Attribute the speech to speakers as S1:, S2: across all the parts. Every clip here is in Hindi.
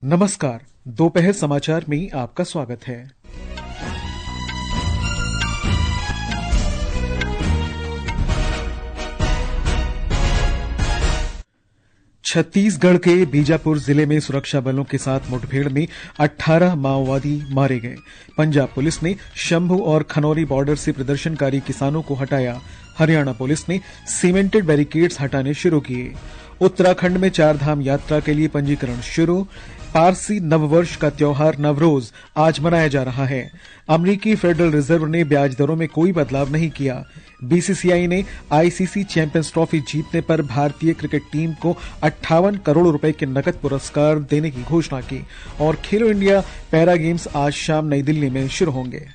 S1: नमस्कार, दोपहर समाचार में आपका स्वागत है। छत्तीसगढ़ के बीजापुर जिले में सुरक्षा बलों के साथ मुठभेड़ में 18 माओवादी मारे गए। पंजाब पुलिस ने शंभू और खनौरी बॉर्डर से प्रदर्शनकारी किसानों को हटाया। हरियाणा पुलिस ने सीमेंटेड बैरिकेड्स हटाने शुरू किए। उत्तराखंड में चारधाम यात्रा के लिए पंजीकरण शुरू। पारसी नववर्ष का त्योहार नवरोज आज मनाया जा रहा है। अमेरिकी फेडरल रिजर्व ने ब्याज दरों में कोई बदलाव नहीं किया। बीसीसीआई ने आईसीसी चैंपियंस ट्रॉफी जीतने पर भारतीय क्रिकेट टीम को 58 करोड़ रुपए के नकद पुरस्कार देने की घोषणा की। और खेलो इंडिया पैरा गेम्स आज शाम नई दिल्ली में शुरू होंगे।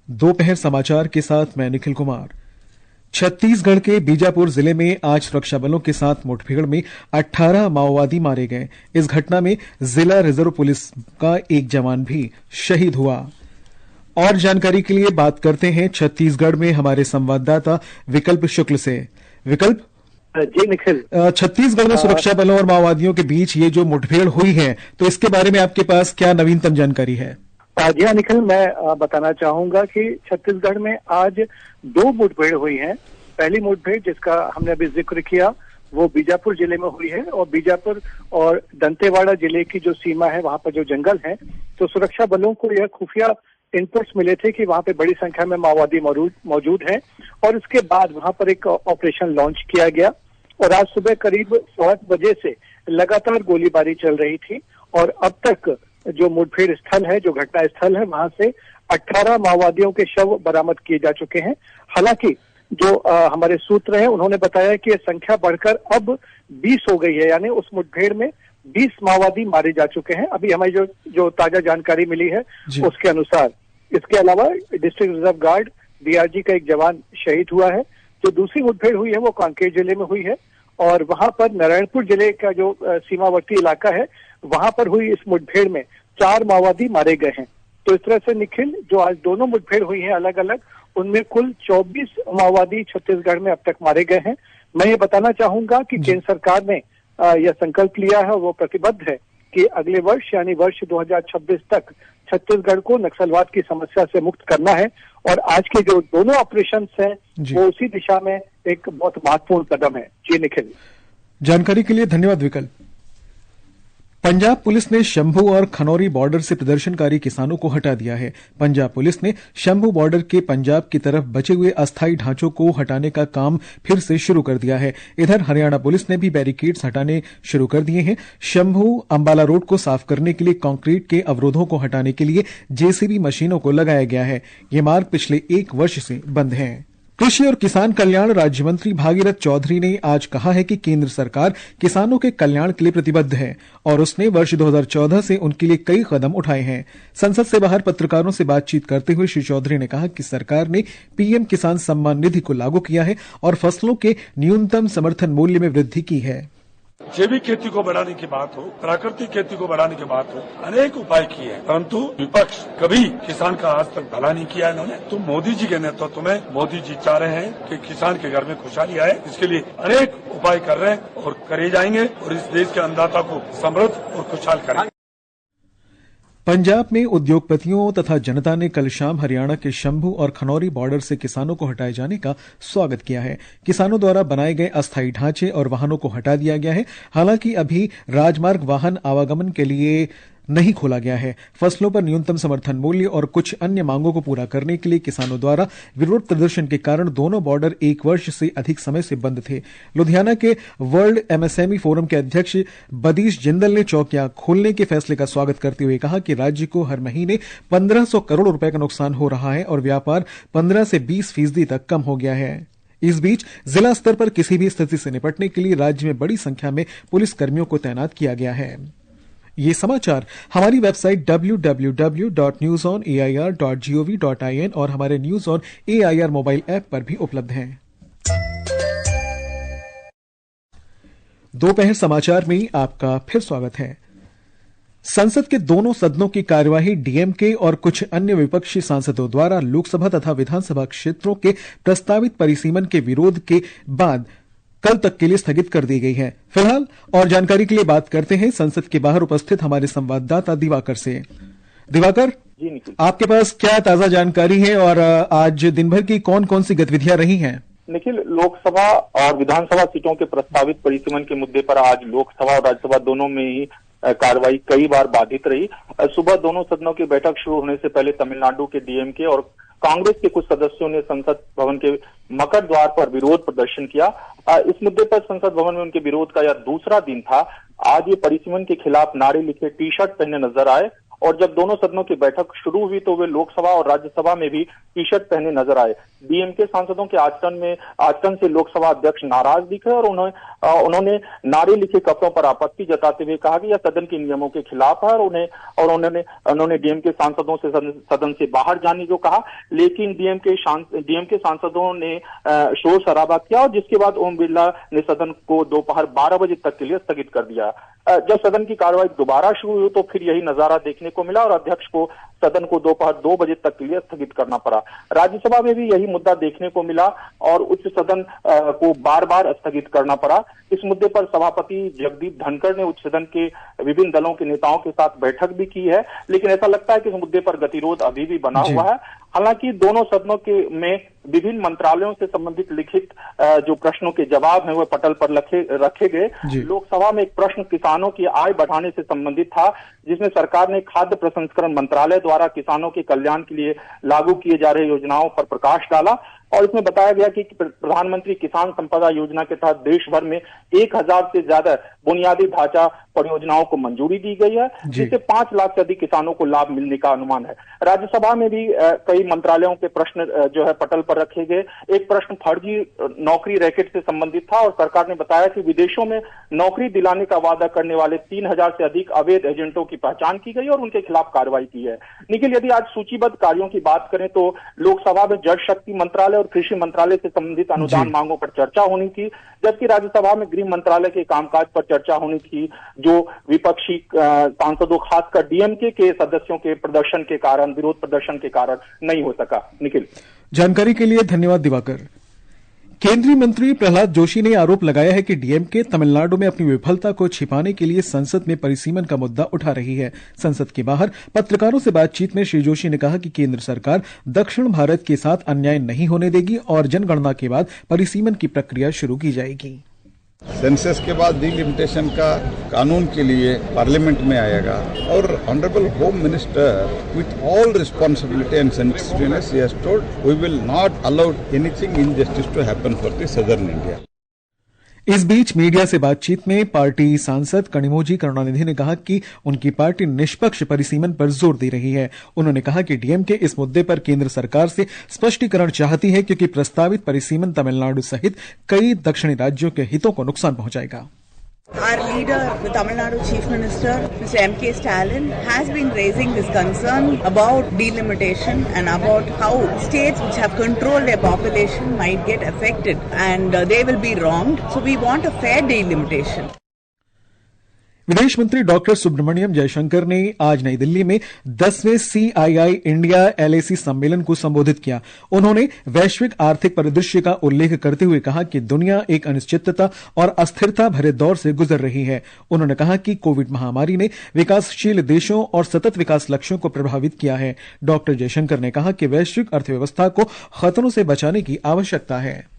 S1: दोपहर समाचार के साथ मैं निखिल कुमार। छत्तीसगढ़ के बीजापुर जिले में आज सुरक्षा बलों के साथ मुठभेड़ में 18 माओवादी मारे गए। इस घटना में जिला रिजर्व पुलिस का एक जवान भी शहीद हुआ। और जानकारी के लिए बात करते हैं छत्तीसगढ़ में हमारे संवाददाता विकल्प शुक्ल से। विकल्प
S2: जी निखिल,
S1: छत्तीसगढ़ में सुरक्षा बलों और माओवादियों के बीच ये जो मुठभेड़ हुई है, तो इसके बारे में आपके पास क्या नवीनतम जानकारी है?
S2: जी हाँ निखिल, मैं बताना चाहूंगा कि छत्तीसगढ़ में आज 2 मुठभेड़ हुई हैं। पहली मुठभेड़ जिसका हमने अभी जिक्र किया वो बीजापुर जिले में हुई है, और बीजापुर और दंतेवाड़ा जिले की जो सीमा है वहां पर जो जंगल है, तो सुरक्षा बलों को यह खुफिया इनपुट्स मिले थे कि वहां पे बड़ी संख्या में माओवादी मौजूद हैं, और उसके बाद वहां पर एक ऑपरेशन लॉन्च किया गया। और आज सुबह करीब 8 बजे से लगातार गोलीबारी चल रही थी, और अब तक जो मुठभेड़ स्थल है, जो घटना स्थल है, वहां से 18 माओवादियों के शव बरामद किए जा चुके हैं। हालांकि जो हमारे सूत्र हैं उन्होंने बताया कि यह संख्या बढ़कर अब 20 हो गई है, यानी उस मुठभेड़ में 20 माओवादी मारे जा चुके हैं। अभी हमारी जो ताजा जानकारी मिली है उसके अनुसार। इसके अलावा डिस्ट्रिक्ट रिजर्व गार्ड डीआरजी का एक जवान शहीद हुआ है। जो दूसरी मुठभेड़ हुई है वो कांकेर जिले में हुई है, और वहां पर नारायणपुर जिले का जो सीमावर्ती इलाका है वहां पर हुई इस मुठभेड़ में 4 माओवादी मारे गए हैं। तो इस तरह से निखिल, जो आज दोनों मुठभेड़ हुई हैं अलग अलग, उनमें कुल 24 माओवादी छत्तीसगढ़ में अब तक मारे गए हैं। मैं ये बताना चाहूंगा कि केंद्र सरकार ने यह संकल्प लिया है और वो प्रतिबद्ध है कि अगले वर्ष यानी वर्ष 2026 तक छत्तीसगढ़ को नक्सलवाद की समस्या से मुक्त करना है। और आज के जो दोनों ऑपरेशन हैं वो उसी दिशा में एक बहुत महत्वपूर्ण कदम है। जी निखिल,
S1: जानकारी के लिए धन्यवाद विकल्प। पंजाब पुलिस ने शंभू और खनौरी बॉर्डर से प्रदर्शनकारी किसानों को हटा दिया है। पंजाब पुलिस ने शंभू बॉर्डर के पंजाब की तरफ बचे हुए अस्थायी ढांचों को हटाने का काम फिर से शुरू कर दिया है। इधर हरियाणा पुलिस ने भी बैरिकेड्स हटाने शुरू कर दिए हैं। शंभू अंबाला रोड को साफ करने के लिए कंक्रीट के अवरोधों को हटाने के लिए जेसीबी मशीनों को लगाया गया है। ये मार्ग पिछले 1 वर्ष से बंद है। कृषि और किसान कल्याण राज्य मंत्री भागीरथ चौधरी ने आज कहा है कि केंद्र सरकार किसानों के कल्याण के लिए प्रतिबद्ध है और उसने वर्ष 2014 से उनके लिए कई कदम उठाए हैं। संसद से बाहर पत्रकारों से बातचीत करते हुए श्री चौधरी ने कहा कि सरकार ने पीएम किसान सम्मान निधि को लागू किया है और फसलों के न्यूनतम समर्थन मूल्य में वृद्धि की है।
S3: जैविक खेती को बढ़ाने की बात हो, प्राकृतिक खेती को बढ़ाने की बात हो, अनेक उपाय किए हैं, परंतु विपक्ष कभी किसान का आज तक भला नहीं किया इन्होंने। तो मोदी जी के नेतृत्व में मोदी जी चाह रहे हैं कि किसान के घर में खुशहाली आए, इसके लिए अनेक उपाय कर रहे हैं और करे जाएंगे, और इस देश के अन्नदाता को समृद्ध और खुशहाल करेंगे।
S1: पंजाब में उद्योगपतियों तथा जनता ने कल शाम हरियाणा के शंभू और खनौरी बॉर्डर से किसानों को हटाए जाने का स्वागत किया है। किसानों द्वारा बनाए गए अस्थायी ढांचे और वाहनों को हटा दिया गया है। हालांकि अभी राजमार्ग वाहन आवागमन के लिए नहीं खोला गया है। फसलों पर न्यूनतम समर्थन मूल्य और कुछ अन्य मांगों को पूरा करने के लिए किसानों द्वारा विरोध प्रदर्शन के कारण दोनों बॉर्डर 1 वर्ष से अधिक समय से बंद थे। लुधियाना के वर्ल्ड एमएसएमई फोरम के अध्यक्ष बदीश जिंदल ने चौकियां खोलने के फैसले का स्वागत करते हुए कहा कि राज्य को हर महीने 1500 करोड़ रुपए का नुकसान हो रहा है और व्यापार 15 से 20% तक कम हो गया है। इस बीच जिला स्तर पर किसी भी स्थिति से निपटने के लिए राज्य में बड़ी संख्या में पुलिस कर्मियों को तैनात किया गया है। ये समाचार हमारी वेबसाइट www.newsonair.gov.in और हमारे news on AIR mobile app पर भी उपलब्ध हैं। दोपहर समाचार में आपका फिर स्वागत है। संसद के दोनों सदनों की कार्यवाही डीएमके और कुछ अन्य विपक्षी सांसदों द्वारा लोकसभा तथा विधानसभा क्षेत्रों के प्रस्तावित परिसीमन के विरोध के बाद कल तक के लिए स्थगित कर दी गई है। फिलहाल और जानकारी के लिए बात करते हैं संसद के बाहर उपस्थित हमारे संवाददाता दिवाकर से। दिवाकर, आपके पास क्या ताजा जानकारी है और आज दिन भर की कौन कौन सी गतिविधियां रही हैं?
S4: निखिल, लोकसभा और विधानसभा सीटों के प्रस्तावित परिसीमन के मुद्दे पर आज लोकसभा और राज्यसभा दोनों में ही कार्रवाई कई बार बाधित रही। सुबह दोनों सदनों की बैठक शुरू होने से पहले तमिलनाडु के डीएमके और कांग्रेस के कुछ सदस्यों ने संसद भवन के मकर द्वार पर विरोध प्रदर्शन किया। इस मुद्दे पर संसद भवन में उनके विरोध का यह दूसरा दिन था। आज ये परिसीमन के खिलाफ नारे लिखे टी शर्ट पहने नजर आए और जब दोनों सदनों की बैठक शुरू हुई तो वे लोकसभा और राज्यसभा में भी टी शर्ट पहने नजर आए। डीएमके सांसदों के आचरण से लोकसभा अध्यक्ष नाराज दिखे और उन्होंने नारे लिखे कपड़ों पर आपत्ति जताते हुए कहा कि यह सदन के नियमों के खिलाफ है और उन्होंने डीएमके सांसदों से सदन से बाहर जाने को कहा। लेकिन डीएमके सांसदों ने शोर शराबा किया और जिसके बाद ओम बिरला ने सदन को दोपहर 12 बजे तक के लिए स्थगित कर दिया। जब सदन की कार्रवाई दोबारा शुरू हुई तो फिर यही नजारा देखने को मिला और अध्यक्ष को सदन को दोपहर 2 बजे तक के लिए स्थगित करना पड़ा। राज्यसभा में भी यही मुद्दा देखने को मिला और उच्च सदन को बार बार स्थगित करना पड़ा। इस मुद्दे पर सभापति जगदीप धनखड़ ने उच्च सदन के विभिन्न दलों के नेताओं के साथ बैठक भी की है, लेकिन ऐसा लगता है कि इस मुद्दे पर गतिरोध अभी भी बना हुआ है। हालांकि दोनों सदनों में विभिन्न मंत्रालयों से संबंधित लिखित जो प्रश्नों के जवाब हैं वह पटल पर रखे गए। लोकसभा में एक प्रश्न किसानों की आय बढ़ाने से संबंधित था, जिसमें सरकार ने खाद्य प्रसंस्करण मंत्रालय द्वारा किसानों के कल्याण के लिए लागू किए जा रहे योजनाओं पर प्रकाश डाला और इसमें बताया गया कि प्रधानमंत्री किसान संपदा योजना के तहत देश भर में 1000 से ज्यादा बुनियादी ढांचा परियोजनाओं को मंजूरी दी गई है, जिससे 5 लाख से अधिक किसानों को लाभ मिलने का अनुमान है। राज्यसभा में भी कई मंत्रालयों के प्रश्न जो है पटल पर रखे गए। एक प्रश्न फर्जी नौकरी रैकेट से संबंधित था और सरकार ने बताया कि विदेशों में नौकरी दिलाने का वादा करने वाले 3000 से अधिक अवैध एजेंटों की पहचान की गई और उनके खिलाफ कार्रवाई की है। निखिल, यदि आज सूचीबद्ध कार्यों की बात करें तो लोकसभा में जल शक्ति मंत्रालय और कृषि मंत्रालय से संबंधित अनुदान मांगों पर चर्चा होनी थी, जबकि राज्यसभा में गृह मंत्रालय के कामकाज पर चर्चा होनी थी, जो विपक्षी सांसदों खासकर डीएमके के सदस्यों के विरोध प्रदर्शन के कारण नहीं हो सका। निखिल,
S1: जानकारी के लिए धन्यवाद दिवाकर। केंद्रीय मंत्री प्रहलाद जोशी ने आरोप लगाया है कि डीएमके तमिलनाडु में अपनी विफलता को छिपाने के लिए संसद में परिसीमन का मुद्दा उठा रही है। संसद के बाहर पत्रकारों से बातचीत में श्री जोशी ने कहा कि केंद्र सरकार दक्षिण भारत के साथ अन्याय नहीं होने देगी और जनगणना के बाद परिसीमन की प्रक्रिया शुरू की जाएगी।
S5: सेंसस के बाद डिलिमिटेशन का कानून के लिए पार्लियामेंट में आएगा और honourable home minister with all responsibility and sensitiveness he has told we will not allow anything injustice to happen for the southern India.
S1: इस बीच मीडिया से बातचीत में पार्टी सांसद कनिमोझी करुणानिधि ने कहा कि उनकी पार्टी निष्पक्ष परिसीमन पर जोर दे रही है। उन्होंने कहा कि डीएमके इस मुद्दे पर केंद्र सरकार से स्पष्टीकरण चाहती है क्योंकि प्रस्तावित परिसीमन तमिलनाडु सहित कई दक्षिणी राज्यों के हितों को नुकसान पहुंचाएगा।
S6: Our leader, the Tamil Nadu Chief Minister, Mr. M.K. Stalin, has been raising this concern about delimitation and about how states which have controlled their population might get affected and they will be wronged. So we want a fair delimitation.
S1: विदेश मंत्री डॉक्टर सुब्रमण्यम जयशंकर ने आज नई दिल्ली में 10वें CII इंडिया LAC सम्मेलन को संबोधित किया। उन्होंने वैश्विक आर्थिक परिदृश्य का उल्लेख करते हुए कहा कि दुनिया एक अनिश्चितता और अस्थिरता भरे दौर से गुजर रही है। उन्होंने कहा कि कोविड महामारी ने विकासशील देशों और सतत विकास लक्ष्यों को प्रभावित किया है। डॉक्टर जयशंकर ने कहा कि वैश्विक अर्थव्यवस्था को खतरों से बचाने की आवश्यकता है।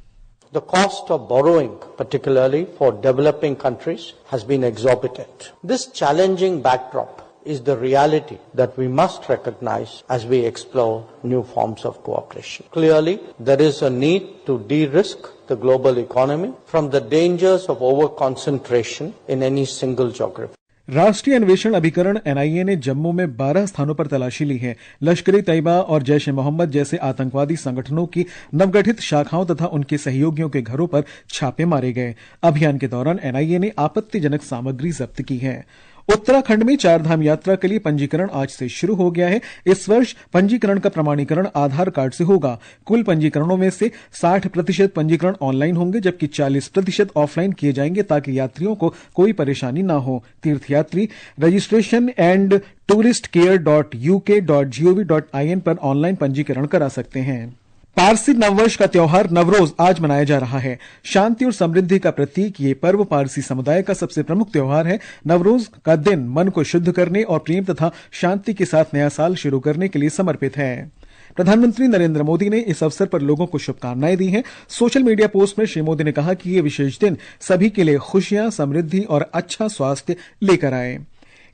S7: The cost of borrowing, particularly for developing countries, has been exorbitant. This challenging backdrop is the reality that we must recognize as we explore new forms of cooperation. Clearly, there is a need to de-risk the global economy from the dangers of over-concentration in any single geography.
S1: राष्ट्रीय अन्वेषण अभिकरण NIA ने जम्मू में 12 स्थानों पर तलाशी ली है। लश्कर-ए-तैयबा और जैश-ए-मोहम्मद जैसे आतंकवादी संगठनों की नवगठित शाखाओं तथा उनके सहयोगियों के घरों पर छापे मारे गए। अभियान के दौरान NIA ने आपत्तिजनक सामग्री जब्त की है। उत्तराखंड में 4 धाम यात्रा के लिए पंजीकरण आज से शुरू हो गया है। इस वर्ष पंजीकरण का प्रमाणीकरण आधार कार्ड से होगा। कुल पंजीकरणों में से 60% पंजीकरण ऑनलाइन होंगे, जबकि 40% ऑफलाइन किए जाएंगे ताकि यात्रियों को कोई परेशानी न हो। तीर्थयात्री रजिस्ट्रेशन एंड touristcare.uk.gov.in पर ऑनलाइन पंजीकरण करा सकते हैं। पारसी नववर्ष का त्योहार नवरोज आज मनाया जा रहा है। शांति और समृद्धि का प्रतीक ये पर्व पारसी समुदाय का सबसे प्रमुख त्योहार है। नवरोज का दिन मन को शुद्ध करने और प्रेम तथा शांति के साथ नया साल शुरू करने के लिए समर्पित है। प्रधानमंत्री नरेंद्र मोदी ने इस अवसर पर लोगों को शुभकामनाएं दी हैं। सोशल मीडिया पोस्ट में श्री मोदी ने कहा कि ये विशेष दिन सभी के लिए खुशियां, समृद्धि और अच्छा स्वास्थ्य लेकर आए।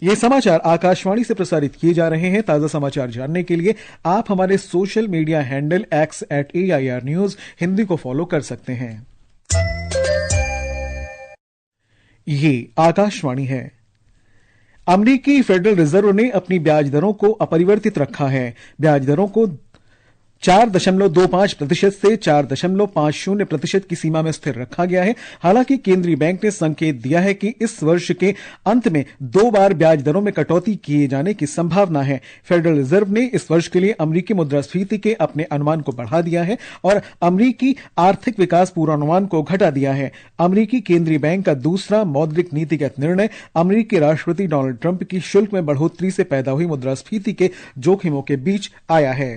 S1: ये समाचार आकाशवाणी से प्रसारित किए जा रहे हैं। ताजा समाचार जानने के लिए आप हमारे social media handle x@AIR News Hindi को फॉलो कर सकते हैं। ये आकाशवाणी है। अमेरिकी फेडरल रिजर्व ने अपनी ब्याज दरों को अपरिवर्तित रखा है। ब्याज दरों को 4.25% से 4.50% की सीमा में स्थिर रखा गया है। हालांकि केंद्रीय बैंक ने संकेत दिया है कि इस वर्ष के अंत में 2 बार ब्याज दरों में कटौती किए जाने की संभावना है। फेडरल रिजर्व ने इस वर्ष के लिए अमेरिकी मुद्रास्फीति के अपने अनुमान को बढ़ा दिया है और अमेरिकी आर्थिक विकास पूर्वानुमान को घटा दिया है। अमेरिकी केंद्रीय बैंक का दूसरा मौद्रिक नीतिगत निर्णय अमेरिकी राष्ट्रपति डोनाल्ड ट्रंप की शुल्क में बढ़ोतरी से पैदा हुई मुद्रास्फीति के जोखिमों के बीच आया है।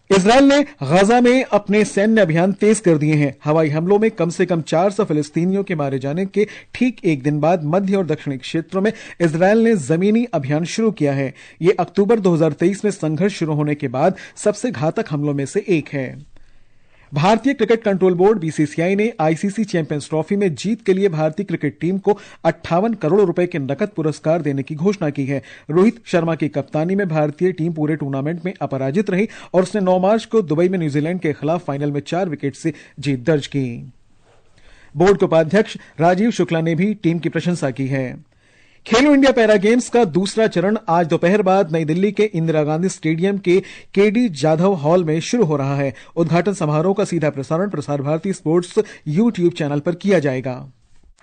S1: इजरायल ने गजा में अपने सैन्य अभियान तेज कर दिए हैं। हवाई हमलों में कम से कम 400 फिलिस्तीनियों के मारे जाने के ठीक एक दिन बाद मध्य और दक्षिणी क्षेत्रों में इजरायल ने जमीनी अभियान शुरू किया है। ये अक्टूबर 2023 में संघर्ष शुरू होने के बाद सबसे घातक हमलों में से एक है। भारतीय क्रिकेट कंट्रोल बोर्ड बीसीसीआई ने आईसीसी चैंपियंस ट्रॉफी में जीत के लिए भारतीय क्रिकेट टीम को 58 करोड़ रुपए के नकद पुरस्कार देने की घोषणा की है। रोहित शर्मा की कप्तानी में भारतीय टीम पूरे टूर्नामेंट में अपराजित रही और उसने 9 मार्च को दुबई में न्यूजीलैंड के खिलाफ फाइनल में 4 विकेट से जीत दर्ज की। बोर्ड के उपाध्यक्ष राजीव शुक्ला ने भी टीम की प्रशंसा की है। खेलो इंडिया पैरा गेम्स का दूसरा चरण आज दोपहर बाद नई दिल्ली के इंदिरा गांधी स्टेडियम के केडी जाधव हॉल में शुरू हो रहा है। उद्घाटन समारोह का सीधा प्रसारण Prasar Bharati sports YouTube channel पर किया जाएगा।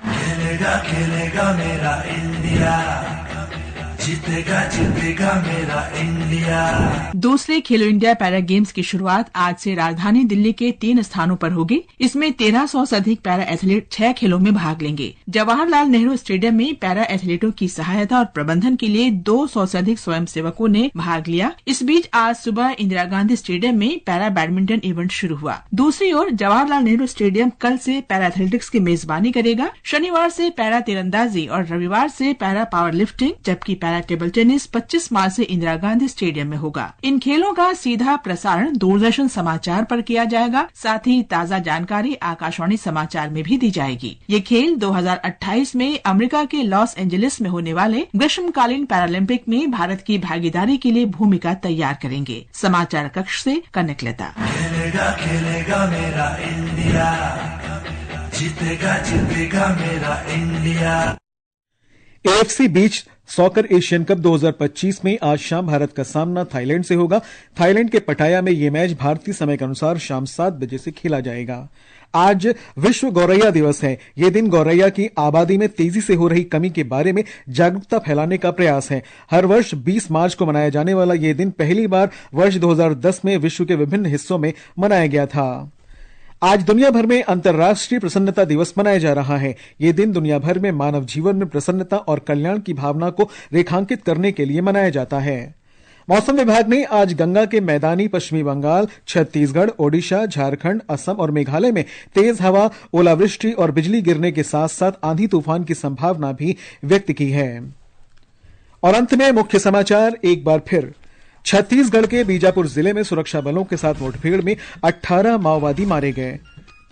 S8: खेलेगा खेलेगा मेरा इंडिया, जीतेगा जीतेगा मेरा इंडिया।
S9: दूसरे खेलो इंडिया पैरा गेम्स की शुरुआत आज से राजधानी दिल्ली के 3 स्थानों पर होगी। इसमें 1300 से अधिक पैरा एथलीट 6 खेलों में भाग लेंगे। जवाहरलाल नेहरू स्टेडियम में पैरा एथलीटों की सहायता और प्रबंधन के लिए 200 से अधिक स्वयंसेवकों ने भाग लिया। इस बीच आज सुबह इंदिरा गांधी स्टेडियम में पैरा बैडमिंटन इवेंट शुरू हुआ। दूसरी ओर जवाहरलाल नेहरू स्टेडियम कल से पैरा एथलेटिक्स की मेजबानी करेगा। शनिवार से पैरा तीरंदाजी और रविवार से पैरा पावर लिफ्टिंग जबकि पैरा टेबल टेनिस 25 मार्च से इंदिरा गांधी स्टेडियम में होगा। इन खेलों का सीधा प्रसारण दूरदर्शन समाचार पर किया जाएगा। साथ ही ताज़ा जानकारी आकाशवाणी समाचार में भी दी जाएगी। ये खेल 2028 में अमेरिका के लॉस एंजलिस में होने वाले ग्रीष्मकालीन पैरालंपिक में भारत की भागीदारी के लिए भूमिका तैयार करेंगे। समाचार कक्ष से कनक लता।
S8: खेलेगा खेलेगा मेरा इंडिया, जीतेगा जीतेगा मेरा India.
S1: AFC beach soccer Asian cup 2025 में आज शाम भारत का सामना थाईलैंड से होगा। थाईलैंड के पटाया में यह मैच भारतीय समय के अनुसार शाम 7 बजे से खेला जाएगा। आज विश्व गौरैया दिवस है। यह दिन गौरैया की आबादी में तेजी से हो रही कमी के बारे में जागरूकता फैलाने का प्रयास है। हर वर्ष 20 मार्च को मनाया जाने वाला यह दिन पहली बार वर्ष 2010 में विश्व के विभिन्न हिस्सों में मनाया गया था। आज दुनिया भर में अंतर्राष्ट्रीय प्रसन्नता दिवस मनाया जा रहा है। ये दिन दुनिया भर में मानव जीवन में प्रसन्नता और कल्याण की भावना को रेखांकित करने के लिए मनाया जाता है। मौसम विभाग ने आज गंगा के मैदानी पश्चिमी बंगाल, छत्तीसगढ़, ओडिशा, झारखंड, असम और मेघालय में तेज हवा, ओलावृष्टि और बिजली गिरने के साथ साथ आंधी तूफान की संभावना भी व्यक्त की है। और अंत में मुख्य समाचार एक बार फिर। छत्तीसगढ़ के बीजापुर जिले में सुरक्षा बलों के साथ मुठभेड़ में 18 माओवादी मारे गए।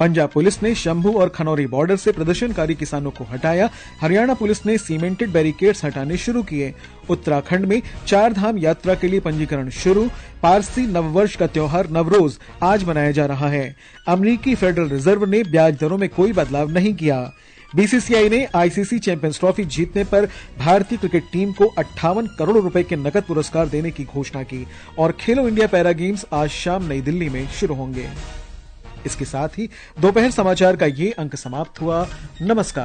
S1: पंजाब पुलिस ने शंभू और खनौरी बॉर्डर से प्रदर्शनकारी किसानों को हटाया। हरियाणा पुलिस ने सीमेंटेड बैरिकेड्स हटाने शुरू किए। उत्तराखंड में 4 धाम यात्रा के लिए पंजीकरण शुरू। पारसी नववर्ष का त्योहार नवरोज आज मनाया जा रहा है। अमेरिकी फेडरल रिजर्व ने ब्याज दरों में कोई बदलाव नहीं किया। बीसीसीआई ने आईसीसी चैंपियंस ट्रॉफी जीतने पर भारतीय क्रिकेट टीम को 58 करोड़ रुपए के नकद पुरस्कार देने की घोषणा की। और खेलो इंडिया पैरा गेम्स आज शाम नई दिल्ली में शुरू होंगे। इसके साथ ही दोपहर समाचार का ये अंक समाप्त हुआ। नमस्कार।